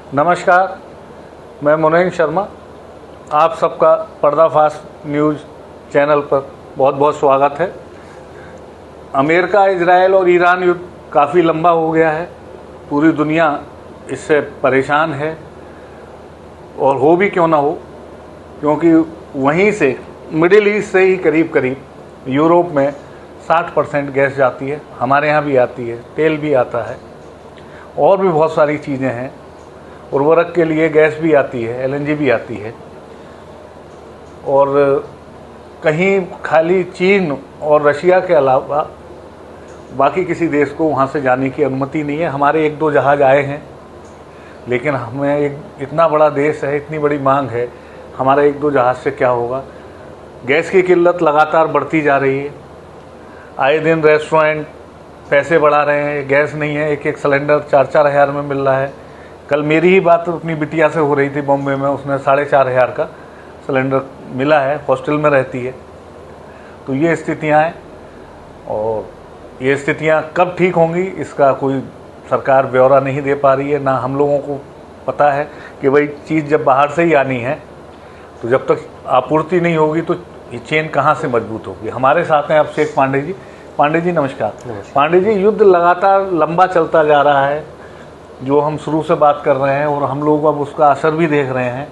नमस्कार, मैं मुनीन शर्मा। आप सबका पर्दाफाश न्यूज़ चैनल पर बहुत बहुत स्वागत है। अमेरिका, इजराइल और ईरान युद्ध काफ़ी लंबा हो गया है। पूरी दुनिया इससे परेशान है और हो भी क्यों ना हो, क्योंकि वहीं से मिडिल ईस्ट से ही करीब करीब यूरोप में 60% गैस जाती है। हमारे यहाँ भी आती है, तेल भी आता है और भी बहुत सारी चीज़ें हैं। उर्वरक के लिए गैस भी आती है, एलएनजी भी आती है। और कहीं खाली चीन और रशिया के अलावा बाकी किसी देश को वहाँ से जाने की अनुमति नहीं है। हमारे 1-2 जहाज़ आए हैं, लेकिन हमें एक इतना बड़ा देश है, इतनी बड़ी मांग है, हमारा 1-2 जहाज़ से क्या होगा। गैस की किल्लत लगातार बढ़ती जा रही है। आए दिन रेस्टोरेंट पैसे बढ़ा रहे हैं, गैस नहीं है, एक सिलेंडर 4-4 हज़ार में मिल रहा है। कल मेरी ही बात अपनी बिटिया से हो रही थी बॉम्बे में, उसने 4,500 का सिलेंडर मिला है, हॉस्टल में रहती है। तो ये स्थितियाँ हैं और ये स्थितियाँ कब ठीक होंगी इसका कोई सरकार ब्यौरा नहीं दे पा रही है। ना हम लोगों को पता है कि भाई चीज़ जब बाहर से ही आनी है तो जब तक आपूर्ति नहीं होगी तो ये चेन कहाँ से मजबूत होगी। हमारे साथ हैं अभिषेक पांडे जी। पांडे जी नमस्कार। पांडे जी, युद्ध लगातार लंबा चलता जा रहा है, जो हम शुरू से बात कर रहे हैं, और हम लोग अब उसका असर भी देख रहे हैं।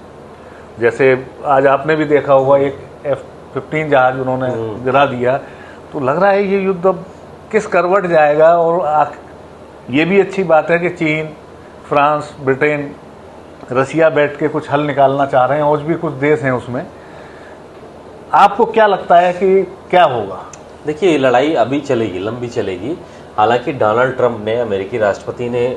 जैसे आज आपने भी देखा होगा, एक F-15 जहाज उन्होंने गिरा दिया। तो लग रहा है ये युद्ध अब किस करवट जाएगा। और ये भी अच्छी बात है कि चीन, फ्रांस, ब्रिटेन, रसिया बैठ के कुछ हल निकालना चाह रहे हैं, और भी कुछ देश हैं उसमें। आपको क्या लगता है कि क्या होगा? देखिए, ये लड़ाई अभी चलेगी, लंबी चलेगी। हालांकि डोनाल्ड ट्रंप ने, अमेरिकी राष्ट्रपति ने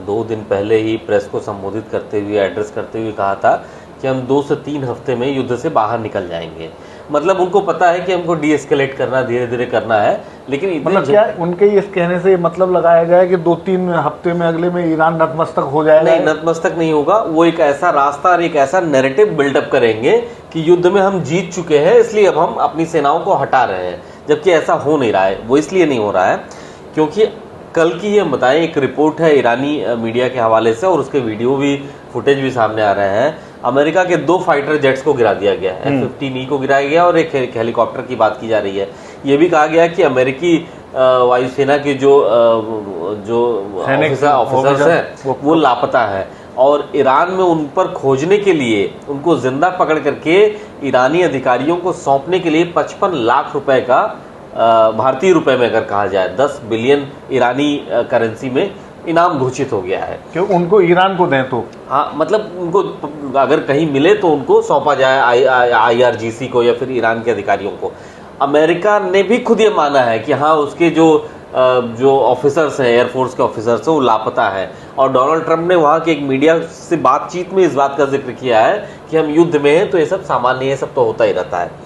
2 दिन पहले ही प्रेस को संबोधित करते हुए, एड्रेस करते हुए कहा था कि हम 2 से 3 हफ्ते में युद्ध से बाहर निकल जाएंगे। मतलब उनको पता है कि हमको डीएस्केलेट करना, धीरे धीरे करना है। लेकिन मतलब क्या उनके इस कहने से मतलब लगाया गया है कि 2-3 हफ्ते में, अगले में ईरान नतमस्तक हो जाएगा? नहीं, नतमस्तक नहीं होगा। वो एक ऐसा रास्ता और एक ऐसा नैरेटिव बिल्डअप करेंगे कि युद्ध में हम जीत चुके हैं, इसलिए अब हम अपनी सेनाओं को हटा रहे हैं, जबकि ऐसा हो नहीं रहा है। वो इसलिए नहीं हो रहा है क्योंकि कल की ये बताएं, एक रिपोर्ट है ईरानी मीडिया के हवाले से, और उसके वीडियो भी, फुटेज भी सामने आ रहे हैं। अमेरिका के 2 फाइटर जेट्स को गिरा दिया गया है, F-15E को गिराया गया, और एक हेलीकॉप्टर की बात की जा रही है। ये भी कहा गया कि अमेरिकी वायुसेना के जो ऑफिसर्स हैं वो लापता है, और ईरान में उन पर खोजने के लिए, उनको जिंदा पकड़ करके ईरानी अधिकारियों को सौंपने के लिए 55 लाख रुपए का, भारतीय रुपए में अगर कहा जाए 10 बिलियन ईरानी करेंसी में इनाम घोषित हो गया है। क्यों उनको ईरान को दें तो? हाँ, मतलब उनको अगर कहीं मिले तो उनको सौंपा जाए IRGC को या फिर ईरान के अधिकारियों को। अमेरिका ने भी खुद ये माना है कि हाँ, उसके जो ऑफिसर्स हैं, एयरफोर्स के ऑफिसर्स हैं, वो लापता है। और डोनाल्ड ट्रंप ने वहाँ के एक मीडिया से बातचीत में इस बात का जिक्र किया है कि हम युद्ध में हैं, तो ये सब सामान्य, ये सब तो होता ही रहता है।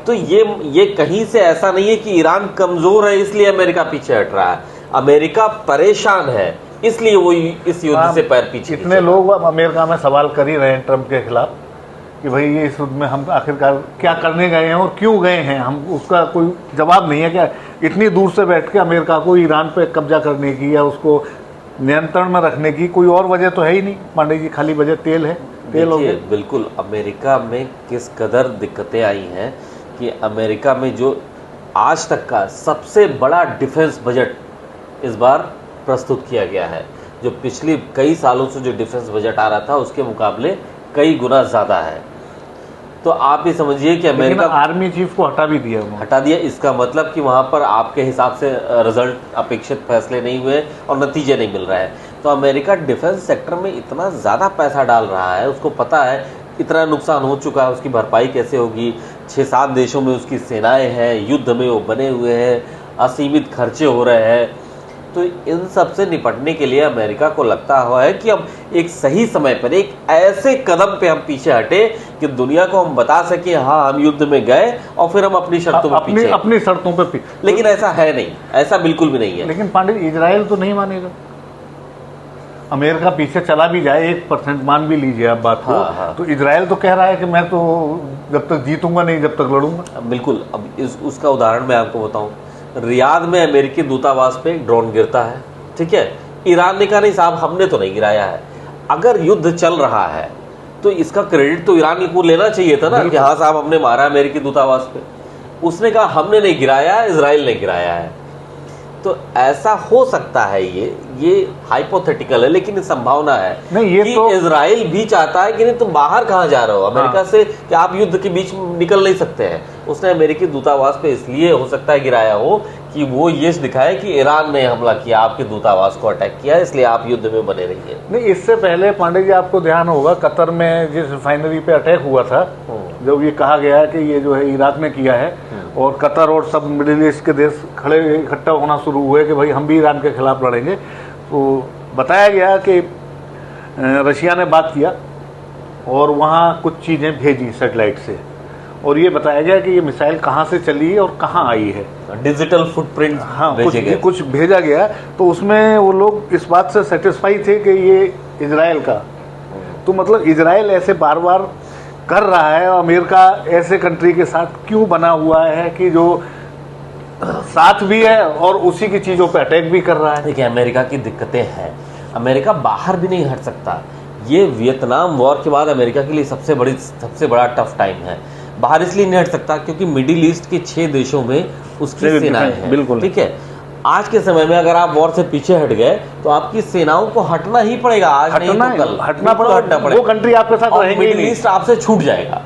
तो ये कहीं से ऐसा नहीं है कि ईरान कमजोर है इसलिए अमेरिका पीछे हट रहा है। अमेरिका परेशान है इसलिए वो इस युद्ध से पैर पीछे। इतने लोग अब अमेरिका में सवाल कर ही रहे हैं ट्रंप के खिलाफ कि भाई ये इस युद्ध में हम आखिरकार क्या करने गए हैं और क्यों गए हैं। हम उसका कोई जवाब नहीं है। क्या इतनी दूर से बैठ के अमेरिका को ईरान पे कब्जा करने की या उसको नियंत्रण में रखने की कोई और वजह तो है ही नहीं पांडे जी, खाली वजह तेल है। तेल हो गया। बिल्कुल, अमेरिका में किस कदर दिक्कतें आई हैं कि अमेरिका में जो आज तक का सबसे बड़ा डिफेंस बजट इस बार प्रस्तुत किया गया है, जो पिछले कई सालों से जो डिफेंस बजट आ रहा था उसके मुकाबले कई गुना ज़्यादा है। तो आप ये समझिए कि अमेरिका आर्मी चीफ को हटा भी दिया, हटा दिया। इसका मतलब कि वहाँ पर आपके हिसाब से रिजल्ट, अपेक्षित फैसले नहीं हुए और नतीजे नहीं मिल रहे हैं। तो अमेरिका डिफेंस सेक्टर में इतना ज़्यादा पैसा डाल रहा है, उसको पता है इतना नुकसान हो चुका है, उसकी भरपाई कैसे होगी। 6-7 देशों में उसकी सेनाएं हैं, युद्ध में वो बने हुए हैं, असीमित खर्चे हो रहे हैं। तो इन सब से निपटने के लिए अमेरिका को लगता हुआ है कि अब एक सही समय पर एक ऐसे कदम पे हम पीछे हटे कि दुनिया को हम बता सके हाँ हम युद्ध में गए, और फिर हम अपनी शर्तों पे पीछे, अपनी शर्तों पे लेकिन ऐसा है नहीं, ऐसा बिल्कुल भी नहीं है। लेकिन पांडे, इजराइल तो नहीं मानेगा। अमेरिका पीछे चला भी जाए, 1% मान भी लीजिए आप बात को, हाँ। तो इजराइल तो कह रहा है कि मैं तो जब तक जीतूंगा नहीं, जब तक लड़ूंगा। बिल्कुल। अब उसका उदाहरण मैं आपको बताऊं, रियाद में अमेरिकी दूतावास पे ड्रोन गिरता है, ठीक है। ईरान ने कहा नहीं साहब हमने तो नहीं गिराया है। अगर युद्ध चल रहा है तो इसका क्रेडिट तो ईरान को लेना चाहिए था ना कि हाँ साहब हमने मारा अमेरिकी दूतावास पे। उसने कहा हमने नहीं गिराया, इजराइल ने गिराया है। तो ऐसा हो सकता है, ये हाइपोथेटिकल है लेकिन संभावना है नहीं, ये कि तो इजराइल भी चाहता है कि नहीं तुम बाहर कहाँ जा रहे हो अमेरिका से, कि आप युद्ध के बीच निकल नहीं सकते हैं। उसने अमेरिकी दूतावास पे इसलिए हो सकता है गिराया हो कि वो ये दिखाए कि ईरान ने हमला किया, आपके दूतावास को अटैक किया, इसलिए आप युद्ध में बने रहिए। नहीं, इससे पहले पांडे जी आपको ध्यान होगा कतर में जिस रिफाइनरी पे अटैक हुआ था, जब ये कहा गया कि ये जो है इराक ने किया है, और कतर और सब मिडिल ईस्ट के देश खड़े इकट्ठा होना शुरू हुए कि भाई हम भी ईरान के खिलाफ लड़ेंगे, तो बताया गया कि रशिया ने बात किया और वहाँ कुछ चीज़ें भेजी सैटेलाइट से, और ये बताया गया कि ये मिसाइल कहाँ से चली और कहाँ आई है, डिजिटल फुटप्रिंट हाँ कुछ भेजा गया। तो उसमें वो लोग इस बात से सेटिस्फाई थे कि ये इजराइल का, तो मतलब इजराइल ऐसे बार बार कर रहा है, और अमेरिका ऐसे कंट्री के साथ क्यों बना हुआ है कि जो साथ भी है और उसी की चीज़ों पे अटैक भी कर रहा है। देखिए अमेरिका की दिक्कतें हैं, अमेरिका बाहर भी नहीं हट सकता। ये वियतनाम वॉर के बाद अमेरिका के लिए सबसे बड़ा टफ टाइम है। बाहर इसलिए नहीं हट सकता क्योंकि मिडिल ईस्ट के 6 देशों में उसकी सेनाएं हैं, बिल्कुल ठीक है। आज के समय में अगर आप वॉर से पीछे हट गए तो आपकी सेनाओं को हटना ही पड़ेगा, आज नहीं तो कल हटना पड़ेगा, वो कंट्री आपके साथ रहेंगे, मिडिल ईस्ट आपसे छूट जाएगा।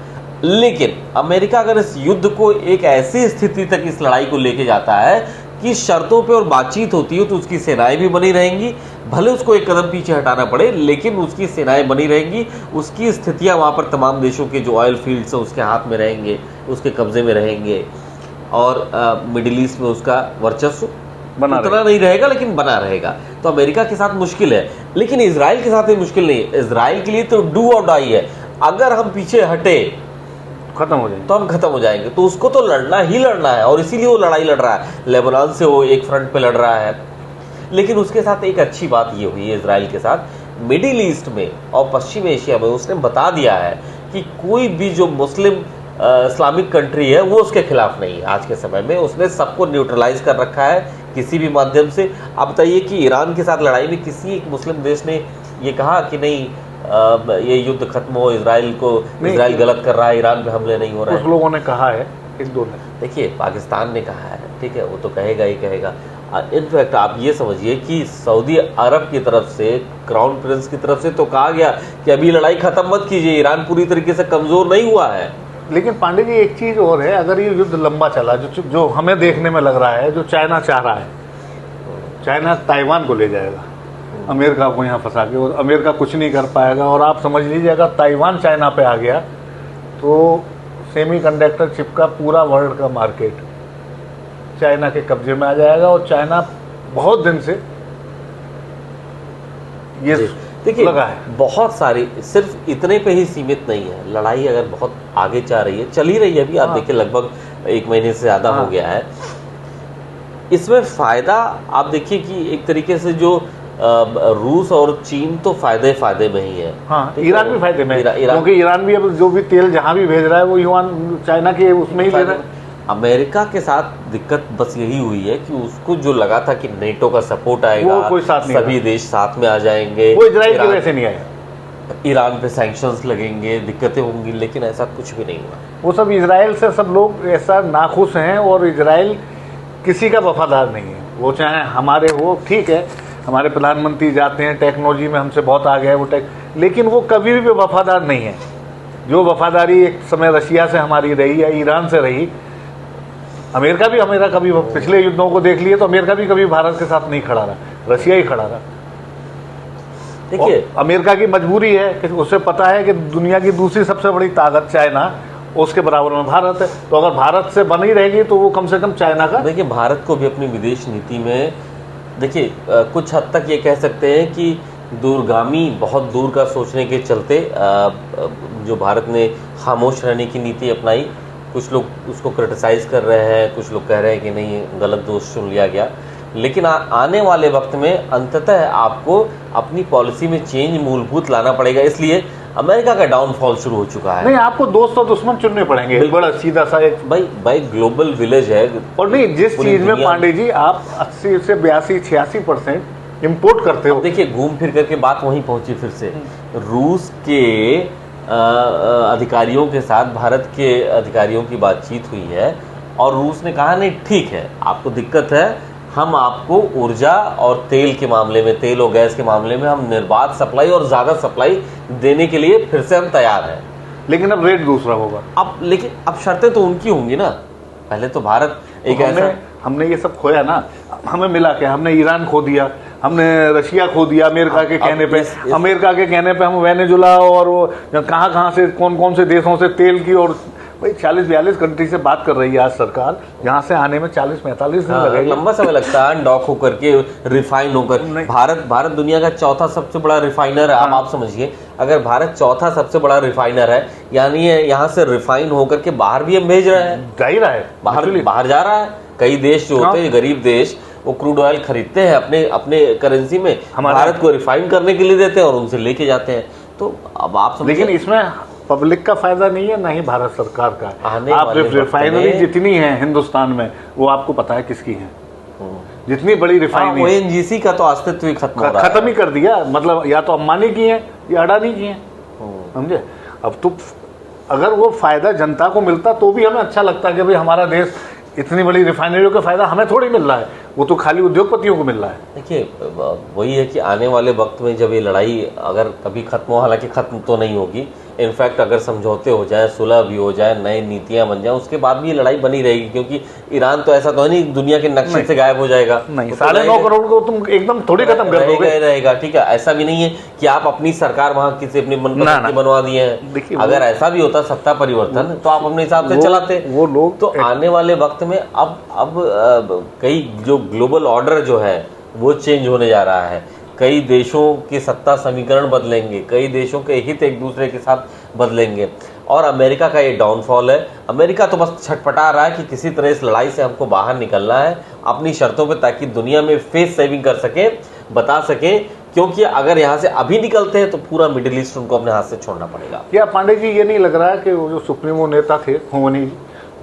लेकिन अमेरिका अगर इस युद्ध को एक ऐसी स्थिति तक इस लड़ाई को लेके जाता है कि शर्तों पे और बातचीत होती है, तो उसकी सेनाएं भी बनी रहेंगी, भले उसको एक कदम पीछे हटाना पड़े लेकिन उसकी सेनाएं बनी रहेंगी, उसकी स्थितियां वहां पर तमाम देशों के जो ऑयल फील्ड्स हैं उसके हाथ में रहेंगे, उसके कब्जे में रहेंगे, और मिडिल ईस्ट में उसका वर्चस्व उतना नहीं रहेगा लेकिन बना रहेगा। तो अमेरिका के साथ मुश्किल है, लेकिन इजराइल के साथ भी मुश्किल नहीं है। इजराइल के लिए तो डू और डाई है, अगर हम पीछे हटे खत्म हो जाएंगे, तो हम खत्म हो जाएंगे। तो उसको तो लड़ना ही लड़ना है, और इसीलिए वो लड़ाई लड़ रहा है। लेबनान से वो एक फ्रंट पे लड़ रहा है, लेकिन उसके साथ एक अच्छी बात ये हुई है इजराइल के साथ, मिडिल ईस्ट में और पश्चिम एशिया में उसने बता दिया है कि कोई भी जो मुस्लिम इस्लामिक कंट्री है वो उसके खिलाफ नहीं है। आज के समय में उसने सबको न्यूट्रलाइज कर रखा है किसी भी माध्यम से। आप बताइए कि ईरान के साथ लड़ाई में किसी एक मुस्लिम देश ने ये कहा कि नहीं ये युद्ध खत्म हो, इजराइल गलत कर रहा है, ईरान पे हमले नहीं हो रहे हैं। कुछ लोगों ने कहा है, एक दो ने। देखिए पाकिस्तान ने कहा है, ठीक है, वो तो कहेगा ही कहेगा। इनफैक्ट आप ये समझिए कि सऊदी अरब की तरफ से, क्राउन प्रिंस की तरफ से तो कहा गया कि अभी लड़ाई खत्म मत कीजिए, ईरान पूरी तरीके से कमजोर नहीं हुआ है। लेकिन पांडे जी एक चीज और है, अगर ये युद्ध लंबा चला, जो हमें देखने में लग रहा है, जो चाइना चाह रहा है, चाइना ताइवान को ले जाएगा अमेरिका को यहाँ फंसा के, और अमेरिका कुछ नहीं कर पाएगा, और आप समझ लीजिएगा ताइवान चाइना पे आ गया तो सेमीकंडक्टर चिप का पूरा वर्ल्ड का मार्केट चाइना के कब्जे में आ जाएगा, और चाइना बहुत दिन से ये देखिए लगा है। बहुत सारी, सिर्फ इतने पे ही सीमित नहीं है, लड़ाई अगर बहुत आगे जा रही है, चली रही है अभी, आप देखिए लगभग 1 महीने से ज़्यादा हो गया है। इसमें फ़ायदा आप देखिए कि एक तरीके से जो रूस और चीन तो फायदे में ही है। हाँ, ईरान भी फायदे में, क्योंकि ईरान भी अब जो भी तेल जहाँ भी भेज रहा है वो युआन चाइना के उसमें ही ले रहा है। अमेरिका के साथ दिक्कत बस यही हुई है कि उसको जो लगा था कि नेटो का सपोर्ट आएगा, वो कोई साथ नहीं, सभी देश साथ में आ जाएंगे, वो इजराइल की वजह से नहीं आया, ईरान पे सैंक्शंस लगेंगे, दिक्कतें होंगी, लेकिन ऐसा कुछ भी नहीं हुआ। वो सब इजराइल से सब लोग ऐसा नाखुश हैं, और इजराइल किसी का वफादार नहीं है। वो चाहे हमारे हो, ठीक है, हमारे प्रधानमंत्री जाते हैं, टेक्नोलॉजी में हमसे बहुत आगे है वो लेकिन वो कभी भी वफादार नहीं है। जो वफादारी एक समय रशिया से हमारी रही या ईरान से रही, अमेरिका कभी पिछले युद्धों को देख लिए तो अमेरिका भी कभी भारत के साथ नहीं खड़ा रहा, रशिया ही खड़ा रहा। देखिए अमेरिका की मजबूरी है कि उसे पता है कि दुनिया की दूसरी सबसे बड़ी ताकत चाइना, उसके बराबर में भारत है, तो अगर भारत से बनी रहेगी तो वो कम से कम चाइना का। देखिए भारत को भी अपनी विदेश नीति में, देखिए कुछ हद तक ये कह सकते हैं कि दूरगामी, बहुत दूर का सोचने के चलते जो भारत ने खामोश रहने की नीति अपनाई, कुछ लोग उसको क्रिटिसाइज़ कर रहे हैं, कुछ लोग कह रहे हैं कि नहीं गलत दोष चुन लिया गया। लेकिन आने वाले वक्त में अंततः आपको अपनी पॉलिसी में चेंज मूलभूत लाना पड़ेगा, इसलिए अमेरिका का डाउनफॉल शुरू हो चुका है। नहीं, आपको दोस्त और दुश्मन चुनने पड़ेंगे, बड़ा सीधा सा एक भाई ग्लोबल विलेज है। और नहीं, जिस चीज में पांडे जी आप 80 से 82-86% इंपोर्ट करते हो। देखिए घूम फिर करके बात वहीं पहुंची फिर से। रूस के अधिकारियों के साथ भारत के अधिकारियों की बातचीत हुई है और रूस ने कहा नहीं ठीक है, आपको दिक्कत है, हम आपको ऊर्जा और तेल के मामले में, तेल और गैस के मामले में हम निर्बाध सप्लाई और ज़्यादा सप्लाई देने के लिए फिर से हम तैयार हैं। लेकिन अब रेट दूसरा होगा। लेकिन अब शर्तें तो उनकी होंगी ना। पहले तो भारत एक ऐसा, हमने ये सब खोया ना, हमें मिला क्या? हमने ईरान खो दिया, हमने रशिया खो दिया अमेरिका के कहने पे। अमेरिका के कहने पे हम वेनेजुला और वो कहाँ से कौन कौन से देशों से तेल की, और भाई 40-42 कंट्री से बात कर रही है आज सरकार, यहाँ से आने में 40-45 दिन लगेगा। लंबा समय लगता है अनडॉक होकर के, रिफाइन होकर। भारत दुनिया का चौथा सबसे बड़ा रिफाइनर है। आप समझिए, अगर भारत चौथा सबसे बड़ा रिफाइनर है, यानी यहाँ से रिफाइन होकर के बाहर भी हम भेज रहे हैं, जा ही रहा है, बाहर जा रहा है। कई देश जो होते हैं गरीब देश, वो क्रूड ऑयल खरीदते हैं अपने करेंसी में, भारत को रिफाइन करने के लिए देते हैं और उनसे लेके जाते हैं। तो अब आप समझिए, लेकिन इसमें पब्लिक का फायदा नहीं है, ना ही भारत सरकार का। आप रिफाइनरी जितनी है हिंदुस्तान में, वो आपको पता है किसकी है? जितनी बड़ी रिफाइनरी, ओएनजीसी का तो अस्तित्व ही खत्म ही कर दिया। मतलब या तो अंबानी की है या अडानी की है, समझे? अब तो अगर वो फायदा जनता को मिलता तो भी हमें अच्छा लगता कि भाई हमारा देश, इतनी बड़ी रिफाइनरियों का फायदा हमें थोड़ी मिल रहा है, वो तो खाली उद्योगपतियों को मिल रहा है। देखिए वही है कि आने वाले वक्त में जब ये लड़ाई अगर कभी खत्म हो, हालांकि खत्म तो नहीं होगी, इनफैक्ट अगर समझौते हो जाए, सुलह भी हो जाए, नई नीतियां बन जाए, उसके बाद भी ये लड़ाई बनी रहेगी। क्योंकि ईरान तो ऐसा तो है नहीं दुनिया के नक्शे से गायब हो जाएगा। नहीं, 9.5 करोड़ को तुम एकदम थोड़ी खत्म कर दोगे। रहेगा, ठीक है। ऐसा भी नहीं है कि आप अपनी सरकार वहां किसी अपनी मनपसंद की बनवा दिए हैं। अगर ऐसा भी होता सत्ता परिवर्तन, तो आप अपने हिसाब से चलाते वो लोग। तो आने वाले वक्त में अब कई जो ग्लोबल ऑर्डर जो है वो चेंज होने जा रहा है। कई देशों के सत्ता समीकरण बदलेंगे, कई देशों के हित एक दूसरे के साथ बदलेंगे, और अमेरिका का ये डाउनफॉल है। अमेरिका तो बस छटपटा रहा है कि किसी तरह इस लड़ाई से हमको बाहर निकलना है अपनी शर्तों पे, ताकि दुनिया में फेस सेविंग कर सके, बता सके। क्योंकि अगर यहाँ से अभी निकलते हैं तो पूरा मिडिल ईस्ट उनको अपने हाथ से छोड़ना पड़ेगा। क्या पांडे जी, ये नहीं लग रहा है कि वो जो सुप्रीमो नेता थे खोमनी,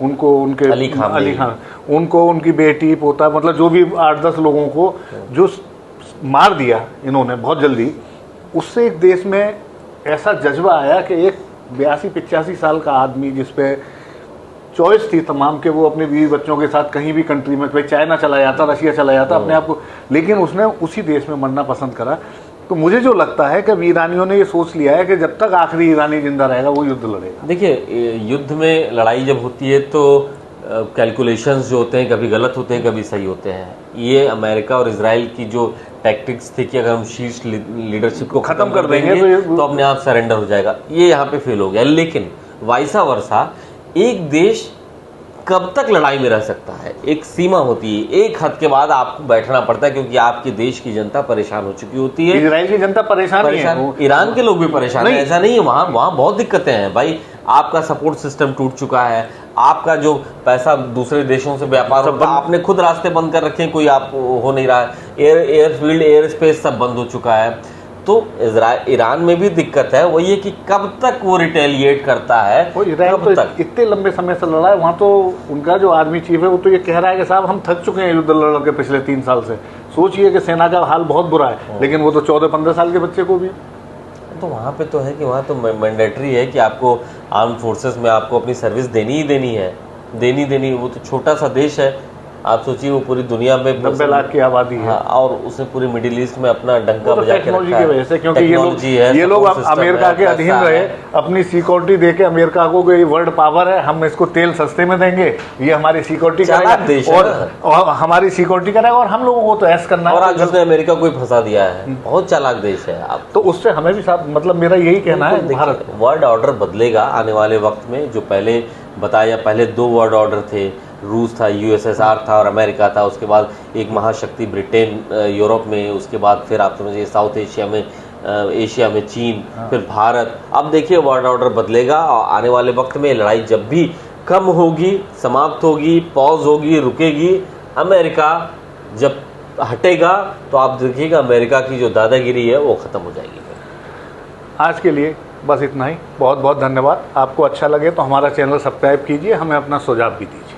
उनको उनके अली खान उनको उनकी बेटी पोता, मतलब जो भी 8-10 लोगों को जो मार दिया इन्होंने बहुत जल्दी, उससे एक देश में ऐसा जज्बा आया कि एक 82-85 साल का आदमी, जिसपे चॉइस थी तमाम के वो अपने बीवी बच्चों के साथ कहीं भी कंट्री में, भाई चाइना चला जाता, रशिया चला जाता अपने आप को, लेकिन उसने उसी देश में मरना पसंद करा। तो मुझे जो लगता है कि ईरानियों ने ये सोच लिया है कि जब तक आखिरी ईरानी जिंदा रहेगा वो युद्ध लड़ेगा। देखिए युद्ध में लड़ाई जब होती है तो कैलकुलेशंस जो होते हैं कभी गलत होते हैं, कभी सही होते हैं। ये अमेरिका और इजराइल की जो टैक्टिक्स थी कि अगर हम शीर्ष लीडरशिप को खत्म कर देंगे तो अपने आप सरेंडर हो जाएगा, ये यहाँ पे फेल हो गया। लेकिन वाइसा वर्सा, एक देश कब तक लड़ाई में रह सकता है? एक सीमा होती है, एक हद के बाद आपको बैठना पड़ता है, क्योंकि आपके देश की जनता परेशान हो चुकी होती है। इजराइल की जनता परेशान है, ईरान के लोग भी परेशान है, ऐसा नहीं है। वहाँ बहुत दिक्कतें हैं भाई। आपका सपोर्ट सिस्टम टूट चुका है, आपका जो पैसा दूसरे देशों से व्यापार होता है, आपने खुद रास्ते बंद कर रखे हैं, कोई आप हो नहीं रहा है, एयरफील्ड एयर स्पेस सब बंद हो चुका है। तो ईरान में भी दिक्कत है, वही है कि कब तक वो रिटेलिएट करता है। कब तक? इतने लंबे समय से लड़ा है वहाँ, तो उनका जो आर्मी चीफ है वो तो ये कह रहा है कि साहब हम थक चुके हैं युद्ध लड़ के पिछले 3 साल से। सोचिए कि सेना का हाल बहुत बुरा है, लेकिन वो तो 14-15 साल के बच्चे को भी, तो वहाँ पे तो है कि वहाँ तो मैंडेटरी है कि आपको आर्म फोर्सेस में आपको अपनी सर्विस देनी ही देनी है, देनी। वो तो छोटा सा देश है, आप सोचिए वो पूरी दुनिया में 90 लाख की आबादी है। हाँ, और उसने पूरी मिडिल ईस्ट में अपना डंका बजा के टेक्नोलॉजी की वजह से, क्योंकि ये लोग अमेरिका के अधीन रहे, अपनी सिक्योरिटी देके अमेरिका को ये वर्ल्ड पावर है, हम इसको तेल सस्ते में देंगे, ये हमारी सिक्योरिटी करेगा और हमारी सिक्योरिटी करेगा, और हम लोगों को तो ऐसा करना है। और आज उसने अमेरिका को फंसा दिया है, बहुत चालाक देश है। आप तो उससे हमें भी साथ, मतलब मेरा यही कहना है, भारत वर्ल्ड ऑर्डर बदलेगा आने वाले वक्त में। जो पहले बताया, पहले 2 वर्ल्ड ऑर्डर थे, रूस था, यूएसएसआर था और अमेरिका था। उसके बाद एक महाशक्ति ब्रिटेन यूरोप में, उसके बाद फिर आप समझिए साउथ एशिया में चीन, फिर भारत। अब देखिए वर्ल्ड ऑर्डर बदलेगा और आने वाले वक्त में लड़ाई जब भी कम होगी, समाप्त होगी, पॉज होगी, रुकेगी, अमेरिका जब हटेगा तो आप देखिएगा अमेरिका की जो दादागिरी है वो खत्म हो जाएगी। आज के लिए बस इतना ही। बहुत बहुत धन्यवाद। आपको अच्छा लगे तो हमारा चैनल सब्सक्राइब कीजिए, हमें अपना सुझाव भी दीजिए।